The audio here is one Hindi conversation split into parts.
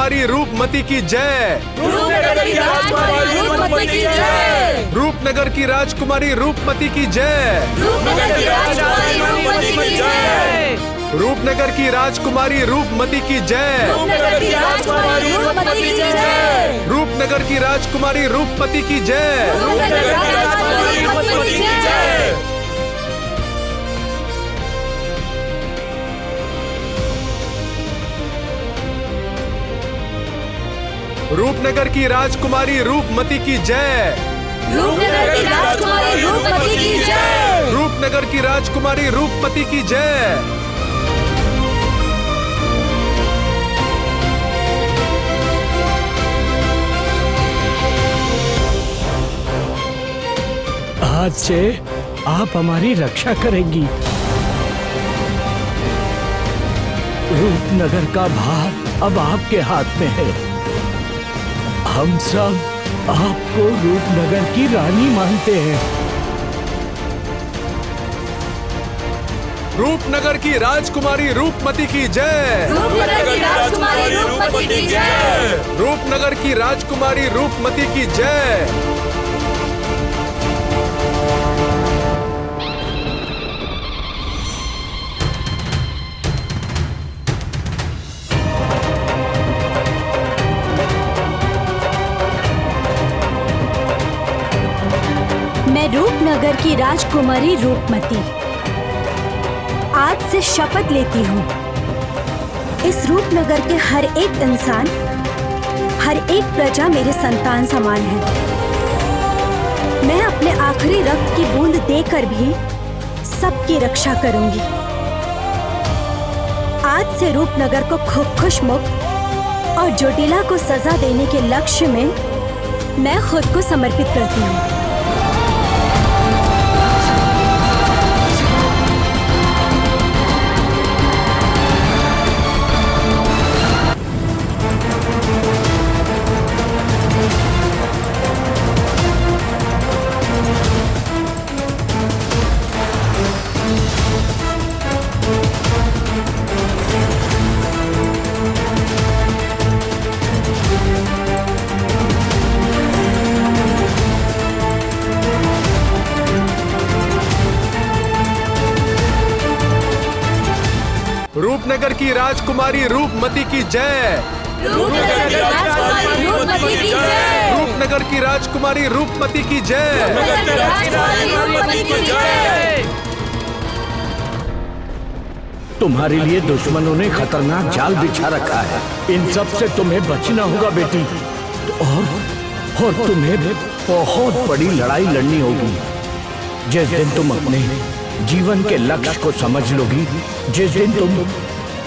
राजकुमारी रूपमती की जय। रूपनगर की राजकुमारी रूपमती की जय। रूपनगर की राजकुमारी रूपमती की जय। रूपनगर की राजकुमारी रूपमती की जय। रूपनगर की राजकुमारी रूपमती की जय। रूपनगर की राजकुमारी रूपमती की जय। रूपनगर की राजकुमारी रूपमती की जय। आज से आप हमारी रक्षा करेंगी। रूपनगर का भार अब आपके हाथ में है। हम सब आपको रूपनगर की रानी मानते हैं। रूपनगर की राजकुमारी रूपमती की जय। रूपनगर की राजकुमारी रूपमती की जय। रूपनगर की राजकुमारी रूपमती की जय। मैं रूपनगर की राजकुमारी रूपमती आज से शपथ लेती हूँ, इस रूपनगर के हर एक इंसान, हर एक प्रजा मेरे संतान समान है। मैं अपने आखिरी रक्त की बूंद देकर भी सबकी रक्षा करूंगी। आज से रूपनगर को खुश मुक्त और जोटिला को सजा देने के लक्ष्य में मैं खुद को समर्पित करती हूँ। रूपनगर की राजकुमारी रूपमती की जय। रूपनगर की राजकुमारी रूपमती की जय। रूपनगर की राजकुमारी रूपमती की जय। तुम्हारे लिए दुश्मनों ने खतरनाक जाल बिछा रखा है। इन सब से तुम्हें बचना होगा बेटी। और तुम्हें बहुत बड़ी लड़ाई लड़नी होगी। जिस दिन तुम अपने जीवन के लक्ष्य को समझ लोगी, जिस दिन तुम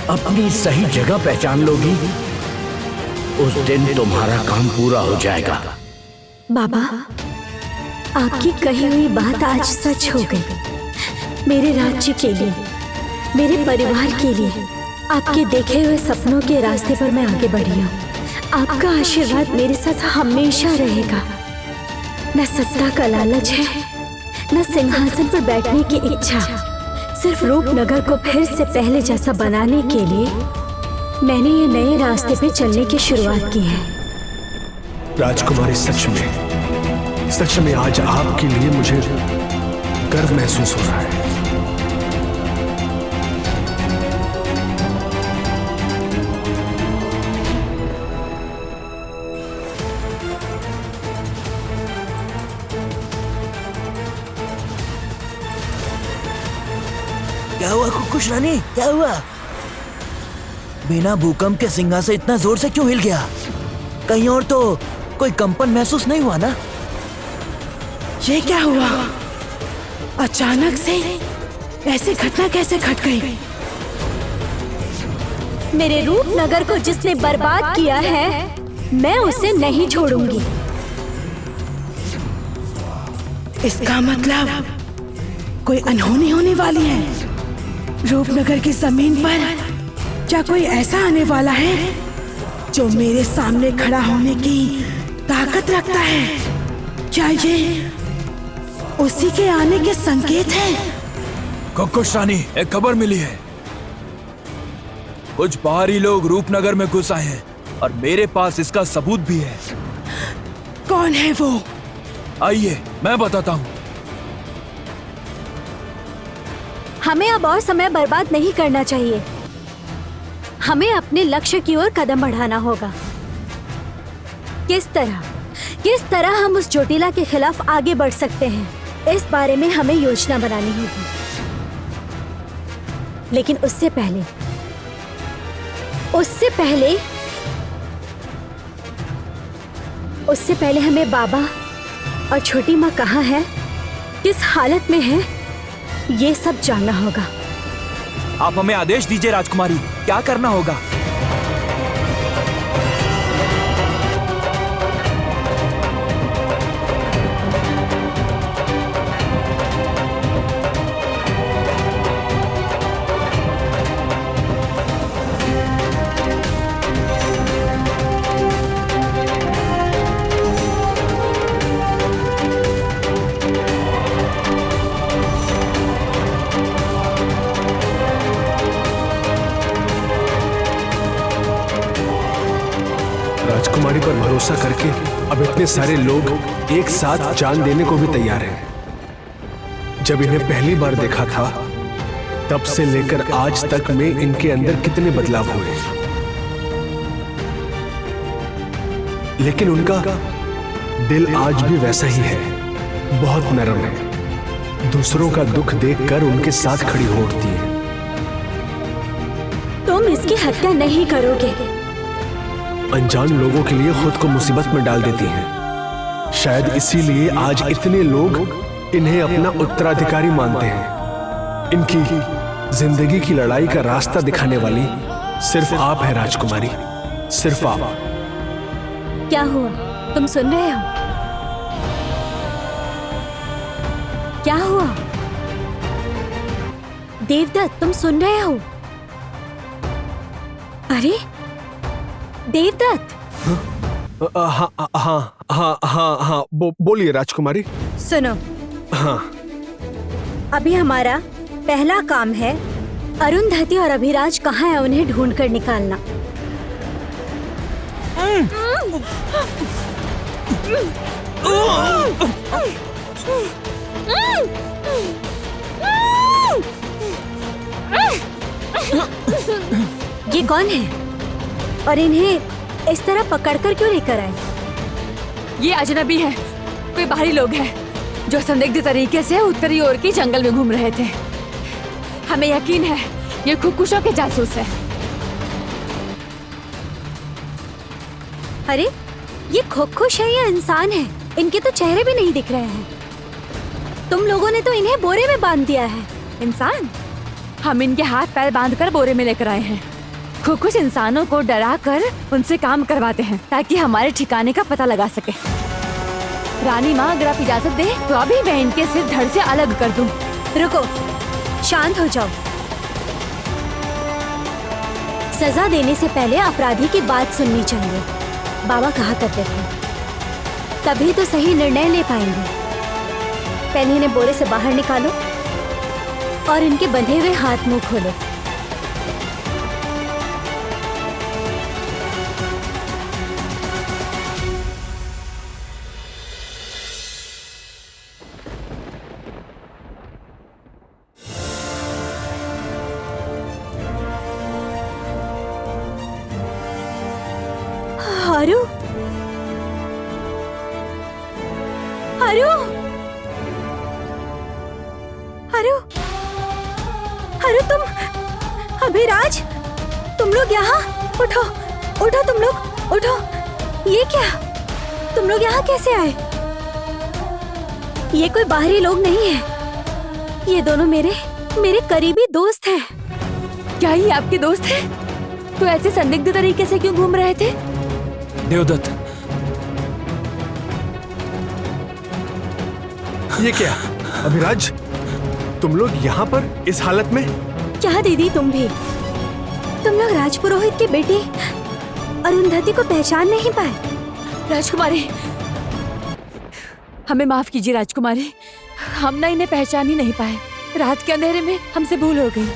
अपनी सही जगह पहचान लोगी, उस दिन तुम्हारा काम पूरा हो जाएगा। बाबा, आपकी कही हुई बात आज सच हो गई। मेरे राज्य के लिए, मेरे परिवार के लिए, आपके देखे हुए सपनों के रास्ते पर मैं आगे बढ़ी हूँ। आपका आशीर्वाद मेरे साथ हमेशा रहेगा। न सत्ता का लालच है, न सिंहासन पर बैठने की इच्छा। सिर्फ रूपनगर को फिर से पहले जैसा बनाने के लिए मैंने ये नए रास्ते पे चलने की शुरुआत की है। राजकुमारी, सच में आज आपके लिए मुझे गर्व महसूस हो रहा है। क्या हुआ कुकुश रानी, क्या हुआ? बिना भूकंप के सिंहासन इतना जोर से क्यों हिल गया? कहीं और तो कोई कंपन महसूस नहीं हुआ ना? ये क्या हुआ? अचानक से ऐसी घटना कैसे घट गई? मेरे रूपनगर को जिसने बर्बाद किया है, मैं उसे नहीं छोड़ूंगी। इसका मतलब कोई अनहोनी होने वाली है। रूपनगर की जमीन पर क्या कोई ऐसा आने वाला है जो मेरे सामने खड़ा होने की ताकत रखता है? क्या ये उसी के आने के संकेत हैं? कुकुश रानी, एक खबर मिली है। कुछ बाहरी लोग रूपनगर में घुस आए हैं और मेरे पास इसका सबूत भी है। कौन है वो? आइए मैं बताता हूँ। हमें अब और समय बर्बाद नहीं करना चाहिए। हमें अपने लक्ष्य की ओर कदम बढ़ाना होगा। किस तरह हम उस चोटिला के खिलाफ आगे बढ़ सकते हैं, इस बारे में हमें योजना बनानी होगी। लेकिन उससे पहले हमें बाबा और छोटी माँ कहाँ है, किस हालत में है, ये सब जानना होगा। आप हमें आदेश दीजिए राजकुमारी, क्या करना होगा? राजकुमारी पर भरोसा करके अब इतने सारे लोग एक साथ जान देने को भी तैयार हैं। जब इन्हें पहली बार देखा था तब से लेकर आज तक में इनके अंदर कितने बदलाव हुए, लेकिन उनका दिल आज भी वैसा ही है, बहुत नरम है। दूसरों का दुख देखकर उनके साथ खड़ी हो उठती है। तुम इसकी हत्या नहीं करोगे। अनजान लोगों के लिए खुद को मुसीबत में डाल देती हैं। शायद इसीलिए आज इतने लोग इन्हें अपना उत्तराधिकारी मानते हैं। इनकी जिंदगी की लड़ाई का रास्ता दिखाने वाली सिर्फ आप हैं राजकुमारी, सिर्फ आप। क्या हुआ? तुम सुन रहे हो? क्या हुआ? देवदत्त, तुम सुन रहे हो? अरे देवदत्त! हाँ हाँ हाँ हाँ हाँ, बोलिए राजकुमारी। सुनो, हाँ, अभी हमारा पहला काम है अरुंधति और अभिराज कहाँ है उन्हें ढूंढ कर निकालना। ये कौन है और इन्हें इस तरह पकड़कर क्यों लेकर आए? ये अजनबी है, कोई बाहरी लोग हैं जो संदिग्ध तरीके से उत्तरी ओर के जंगल में घूम रहे थे। हमें यकीन है ये खुकुशों के जासूस है। अरे ये खुकुश है या इंसान है? इनके तो चेहरे भी नहीं दिख रहे हैं। तुम लोगों ने तो इन्हें बोरे में बांध दिया है। इंसान? हम इनके हाथ पैर बांधकर बोरे में लेकर आए हैं। खुकुश इंसानों को डरा कर उनसे काम करवाते हैं ताकि हमारे ठिकाने का पता लगा सके। रानी माँ, अगर आप इजाजत दे तो अभी मैं इनके सिर धड़ से अलग कर दूं। रुको, शांत हो जाओ। सजा देने से पहले अपराधी की बात सुननी चाहिए, बाबा कहा करते थे। तभी तो सही निर्णय ले पाएंगे। पहले इन्हें बोरे से बाहर निकालो और इनके बंधे हुए हाथ मुंह खोलो। अरु, अरु, अरु, अरु, तुम, अभिराज, तुम लोग यहाँ, उठो, उठो तुम लोग, उठो। ये क्या? तुम लोग यहाँ कैसे आए? ये कोई बाहरी लोग नहीं है। ये दोनों मेरे करीबी दोस्त हैं। क्या ये आपके दोस्त हैं? तो ऐसे संदिग्ध तरीके से क्यों घूम रहे थे? देवदत्त, ये क्या? अभिराज, तुम लोग यहाँ पर इस हालत में? क्या दीदी, तुम भी? तुम लोग राजपुरोहित की बेटी अरुंधति को पहचान नहीं पाए? राजकुमारी, हमें माफ कीजिए राजकुमारी, हम ना इन्हें पहचान ही नहीं पाए। रात के अंधेरे में हमसे भूल हो गई।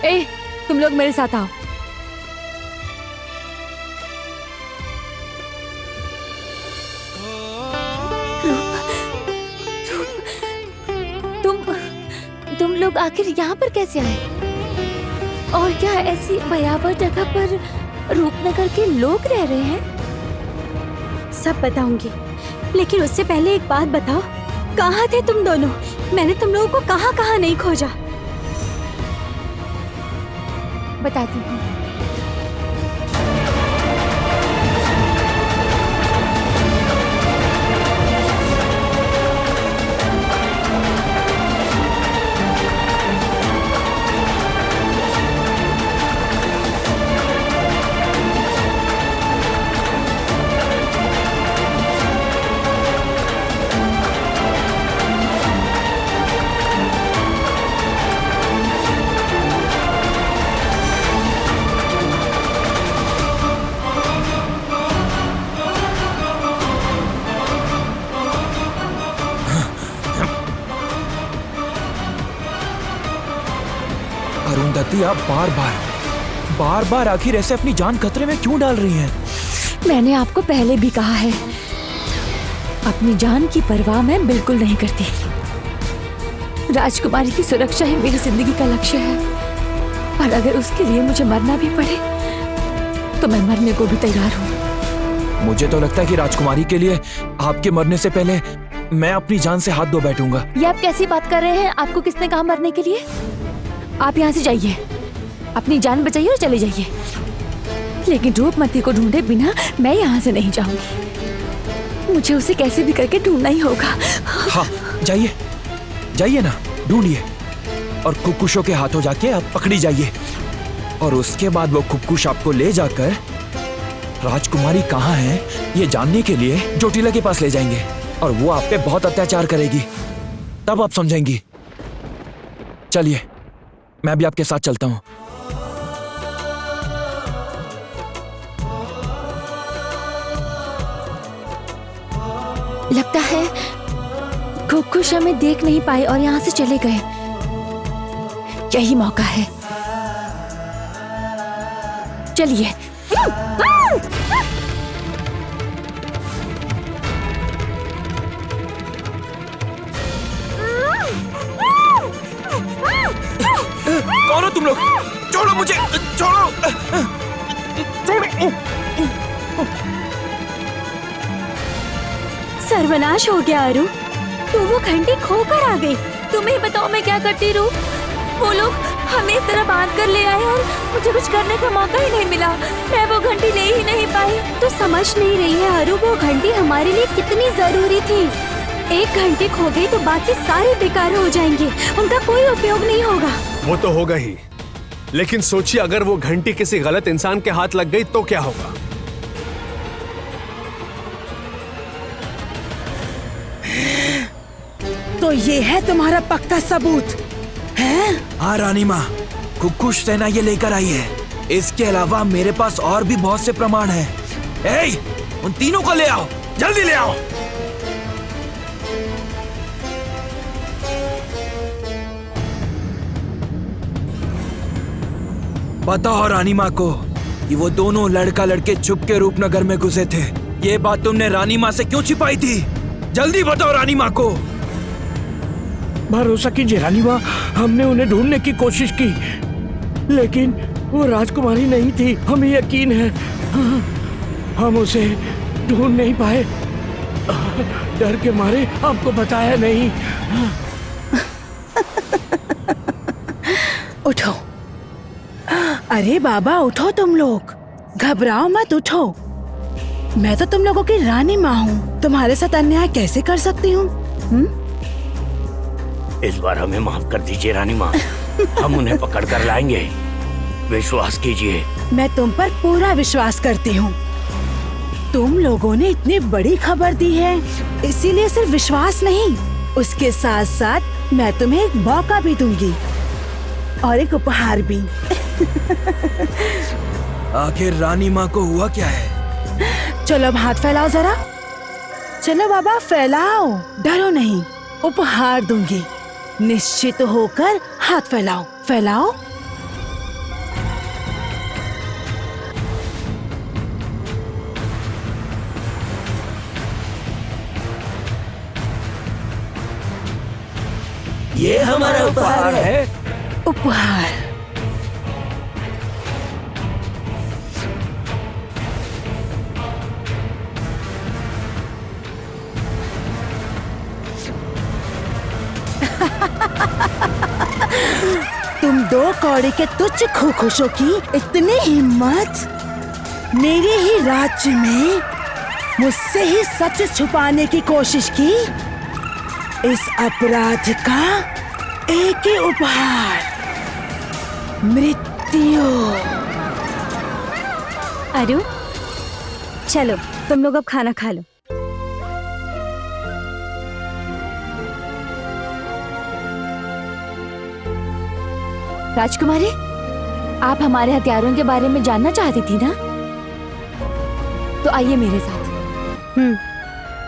ए, तुम लोग मेरे साथ आओ। लोग आखिर यहाँ पर कैसे आए? और क्या ऐसी भयावह जगह पर रूपनगर के लोग रह रहे हैं? सब बताऊंगी, लेकिन उससे पहले एक बात बताओ, कहाँ थे तुम दोनों? मैंने तुम लोगों को कहाँ कहाँ नहीं खोजा। बताती हूँ। अरुंधति, आप बार बार आखिर ऐसे अपनी जान खतरे में क्यों डाल रही हैं? मैंने आपको पहले भी कहा है, अपनी जान की परवाह मैं बिल्कुल नहीं करती। राजकुमारी की सुरक्षा ही मेरी जिंदगी का लक्ष्य है, और अगर उसके लिए मुझे मरना भी पड़े तो मैं मरने को भी तैयार हूँ। मुझे तो लगता है कि राजकुमारी के लिए आपके मरने से पहले मैं अपनी जान से हाथ धो बैठूंगा। ये आप कैसी बात कर रहे हैं? आपको किसने कहा मरने के लिए? आप यहाँ से जाइए, अपनी जान बचाइए और चले जाइए, लेकिन रूपमती को ढूंढे बिना मैं यहाँ से नहीं जाऊंगी। मुझे उसे कैसे भी करके ढूंढना ही होगा। हाँ, जाइए जाइए ना, ढूंढिए, और खुक्कुशों के हाथों जाके आप पकड़ी जाइए, और उसके बाद वो खुक्कुश आपको ले जाकर राजकुमारी कहाँ है ये जानने के लिए जोटीला के पास ले जाएंगे, और वो आप पे बहुत अत्याचार करेगी, तब आप समझेंगी। चलिए, मैं भी आपके साथ चलता हूँ। लगता है खुक्कुश हमें देख नहीं पाए और यहाँ से चले गए। यही मौका है, चलिए। कौन हो तुम लोग? छोड़ो मुझे, छोड़ो, छोड़ो। सर्वनाश हो गया अरु, तू वो घंटी खोकर आ गई। तुम्हें बताओ मैं क्या करती रहूं? वो लोग हमें इस तरह बांध कर ले आए और मुझे कुछ करने का मौका ही नहीं मिला। मैं वो घंटी ले ही नहीं पाई। तू समझ नहीं रही है अरु, वो घंटी हमारे लिए कितनी जरूरी थी। एक घंटी खो गई तो बाकी सारे बेकार हो जाएंगे, उनका कोई उपयोग नहीं होगा। वो तो होगा ही, लेकिन सोचिए अगर वो घंटी किसी गलत इंसान के हाथ लग गई तो क्या होगा? तो ये है तुम्हारा पक्का सबूत है? हाँ रानी माँ, खुक्कुश सेना ये लेकर आई है। इसके अलावा मेरे पास और भी बहुत से प्रमाण हैं। ए, उन तीनों को ले आओ, जल्दी ले आओ। बताओ रानी माँ को कि वो दोनों लड़का लड़के छुप के रूपनगर में घुसे थे। ये बात तुमने रानी माँ से क्यों छिपाई थी? जल्दी बताओ रानी माँ को। भरोसा कीजिए रानी माँ, हमने उन्हें ढूंढने की कोशिश की, लेकिन वो राजकुमारी नहीं थी। हमें यकीन है हम उसे ढूंढ नहीं पाए। डर के मारे आपको बताया नहीं। उठो, अरे बाबा उठो, तुम लोग घबराओ मत, उठो। मैं तो तुम लोगों की रानी माँ हूँ, तुम्हारे साथ अन्याय कैसे कर सकती हूँ? इस बार हमें माफ कर दीजिए रानी माँ, हम उन्हें पकड़ कर लाएंगे, विश्वास कीजिए। मैं तुम पर पूरा विश्वास करती हूँ। तुम लोगों ने इतनी बड़ी खबर दी है, इसीलिए सिर्फ विश्वास नहीं, उसके साथ साथ मैं तुम्हें एक मौका भी दूंगी और एक उपहार भी। आखिर रानी माँ को हुआ क्या है? चलो अब हाथ फैलाओ जरा। चलो बाबा फैलाओ, डरो नहीं, उपहार दूंगी। निश्चित होकर हाथ फैलाओ, फैलाओ। ये हमारा उपहार है। उपहार। तुम दो कौड़े के तुच्छ खुशों की इतनी हिम्मत मेरे ही राज्य में मुझसे ही सच छुपाने की कोशिश की। इस अपराध का एक ही उपहार, मृत्यु। अरु, चलो तुम लोग अब खाना खा लो। राजकुमारी, आप हमारे हथियारों के बारे में जानना चाहती थी ना? तो आइए मेरे साथ।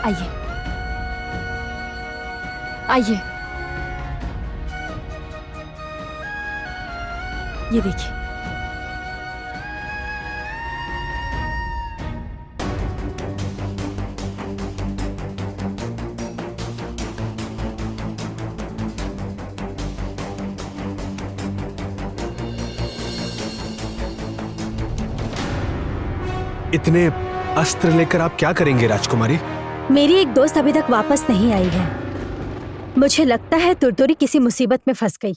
आइए आइए, ये देखिए। इतने अस्त्र लेकर आप क्या करेंगे राजकुमारी? मेरी एक दोस्त अभी तक वापस नहीं आई है। मुझे लगता है तुरतुरी किसी मुसीबत में फंस गई।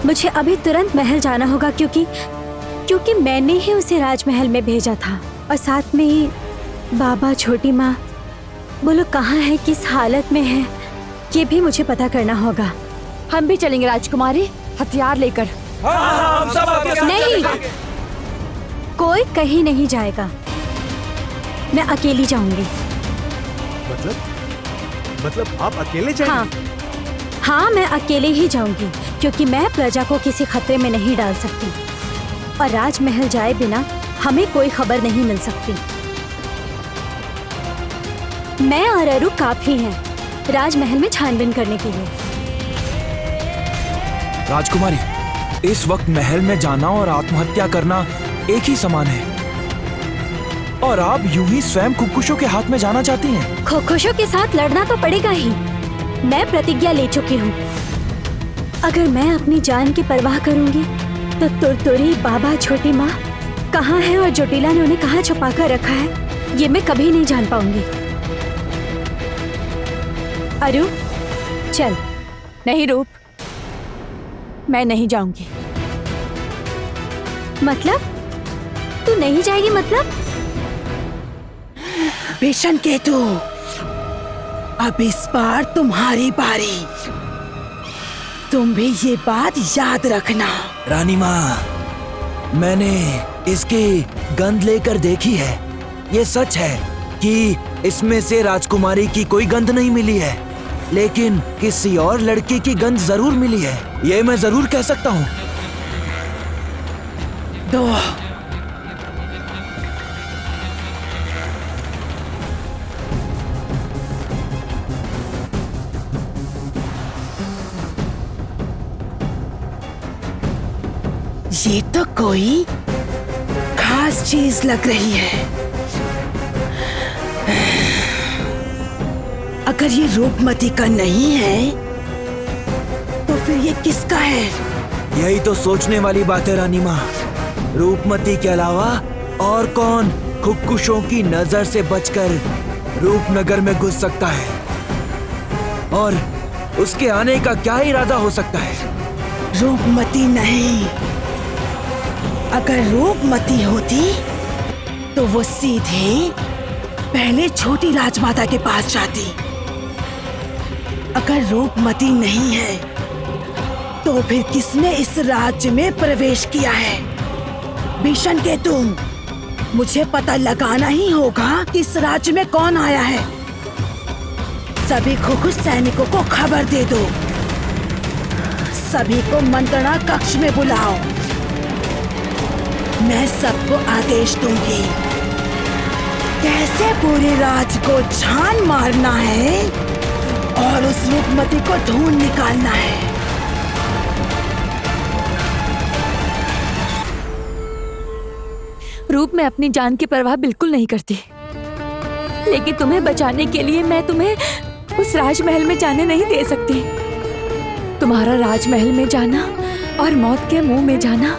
मुझे अभी तुरंत महल जाना होगा क्योंकि मैंने ही उसे राजमहल में भेजा था, और साथ में ही बाबा, छोटी माँ, वो लोग कहाँ है, किस हालत में है, ये भी मुझे पता करना होगा। हम भी चलेंगे राजकुमारी, हथियार लेकर। हम सब आपके साथ नहीं, चलेंगे। कोई कहीं नहीं जाएगा। मैं अकेली जाऊंगी। मतलब आप अकेले जाएंगे? हाँ, मैं अकेले ही जाऊंगी क्योंकि मैं प्रजा को किसी खतरे में नहीं डाल सकती, और राजमहल जाए बिना हमें कोई खबर नहीं मिल सकती। मैं और अरु काफी हैं राजमहल में छानबीन करने के लिए। राजकुमारी, इस वक्त महल में जाना और आत्महत्या करना एक ही समान है, और आप यूं ही स्वयं खुदकुशों के हाथ में जाना चाहती हैं। खुदकुशों के साथ लड़ना तो पड़ेगा ही। मैं प्रतिज्ञा ले चुकी हूँ। अगर मैं अपनी जान की परवाह करूंगी तो तुरतुरी, बाबा, छोटी माँ कहाँ है और जोटिला ने उन्हें कहाँ छुपा कर रखा है, ये मैं कभी नहीं जान पाऊंगी। अरु, चल। नहीं रूप, मैं नहीं जाऊंगी। मतलब तू नहीं जाएगी? मतलब भीषण केतु, अब इस बार तुम्हारी बारी। तुम भी ये बात याद रखना। रानी माँ, मैंने इसकी गंध लेकर देखी है। ये सच है कि इसमें से राजकुमारी की कोई गंध नहीं मिली है, लेकिन किसी और लड़की की गंध जरूर मिली है। ये मैं जरूर कह सकता हूँ। दो। ये तो कोई खास चीज लग रही है। अगर ये रूपमती का नहीं है तो फिर ये किसका है? यही तो सोचने वाली बात है रानी माँ। रूपमती के अलावा और कौन खुदकुशों की नजर से बचकर रूपनगर में घुस सकता है, और उसके आने का क्या इरादा हो सकता है? रूपमती नहीं। अगर रूपमती होती तो वो सीधे पहले छोटी राजमाता के पास जाती। अगर रूपमती नहीं है तो फिर किसने इस राज्य में प्रवेश किया है? भीषण केतु, मुझे पता लगाना ही होगा कि इस राज्य में कौन आया है। सभी खुदकुश सैनिकों को खबर दे दो। सभी को मंत्रणा कक्ष में बुलाओ। मैं सबको आदेश दूंगी कैसे पूरे राज्य को छान मारना है और उस रूपमती को ढूंढ निकालना है। रूप में अपनी जान की परवाह बिल्कुल नहीं करती, लेकिन तुम्हें बचाने के लिए मैं तुम्हें उस राजमहल में जाने नहीं दे सकती। तुम्हारा राजमहल में जाना और मौत के मुंह में जाना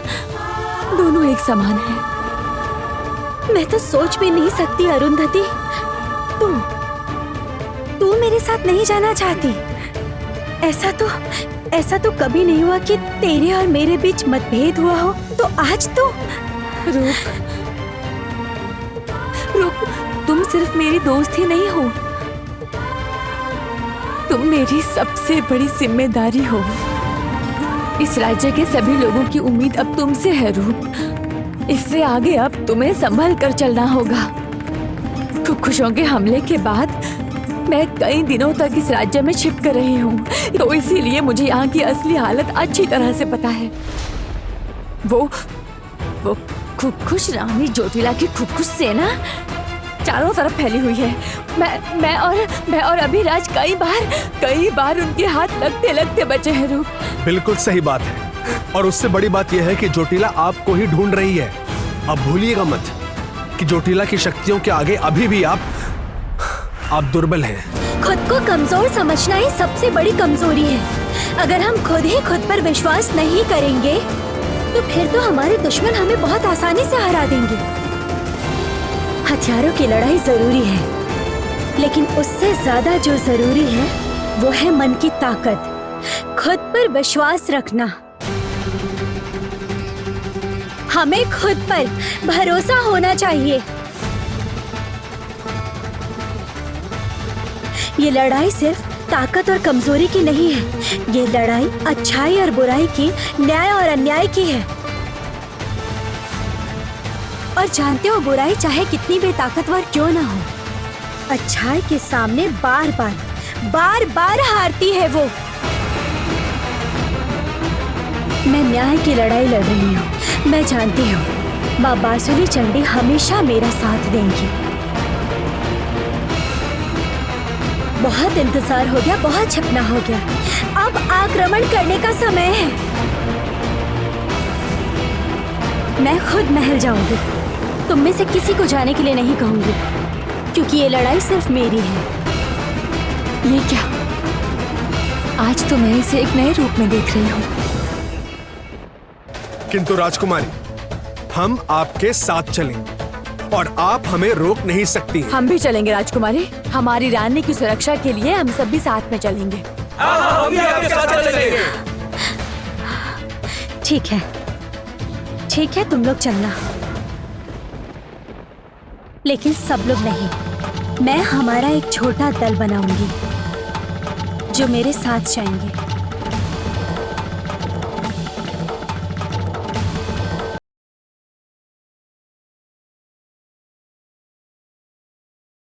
दोनों एक समान है। मैं तो सोच भी नहीं सकती अरुंधति, तू मेरे साथ नहीं जाना चाहती। ऐसा तो कभी नहीं हुआ कि तेरे और मेरे बीच मतभेद हुआ हो। तो आज तो रूप, तुम सिर्फ मेरी दोस्त ही नहीं हो, तुम मेरी सबसे बड़ी जिम्मेदारी हो। इस राज्य के सभी लोगों की उम्मीद अब तुमसे है रूप। इससे आगे अब तुम्हें संभल कर चलना होगा। खुशों के हमले के बाद मैं कई दिनों तक इस राज्य में छिप कर रही हूँ, तो इसीलिए मुझे यहाँ की असली हालत अच्छी तरह से पता है। वो खुश रानी ज्योतिला की खुश सेना चारों तरफ फैली हुई है। मैं और अभिराज कई बार उनके हाथ लगते लगते बचे हैं रूप। बिल्कुल सही बात है, और उससे बड़ी बात यह है कि ज्योतिला आपको ही ढूंढ रही है। अब भूलिएगा मत कि ज्योतिला की शक्तियों के आगे अभी भी आप दुर्बल हैं। खुद को कमजोर समझना ही सबसे बड़ी कमजोरी है। अगर हम खुद ही खुद पर विश्वास नहीं करेंगे तो फिर तो हमारे दुश्मन हमें बहुत आसानी से हरा देंगे। हथियारों की लड़ाई जरूरी है, लेकिन उससे ज्यादा जो जरूरी है वो है मन की ताकत, खुद पर विश्वास रखना। हमें खुद पर भरोसा होना चाहिए। ये लड़ाई सिर्फ ताकत और कमजोरी की नहीं है, ये लड़ाई अच्छाई और बुराई की, न्याय और अन्याय की है। और जानते हो, बुराई चाहे कितनी भी ताकतवर क्यों ना हो, अच्छाई के सामने बार बार हारती है वो। मैं न्याय की लड़ाई लड़ रही हूँ। मैं जानती हूँ माँ बांसुरी चंडी हमेशा मेरा साथ देंगी। बहुत इंतजार हो गया, बहुत छिपना हो गया, अब आक्रमण करने का समय है। मैं खुद महल जाऊंगी, तुम में से किसी को जाने के लिए नहीं कहूंगी, क्योंकि ये लड़ाई सिर्फ मेरी है। ये क्या? आज तो मैं इसे एक नए रूप में देख रही हूँ। किंतु राजकुमारी, हम आपके साथ चलेंगे और आप हमें रोक नहीं सकती हैं। हम भी चलेंगे राजकुमारी, हमारी रानी की सुरक्षा के लिए हम सब भी साथ में चलेंगे। हम भी आपके साथ चलेंगे। ठीक है, तुम लोग चलना, लेकिन सब लोग नहीं। मैं हमारा एक छोटा दल बनाऊंगी जो मेरे साथ जाएंगे।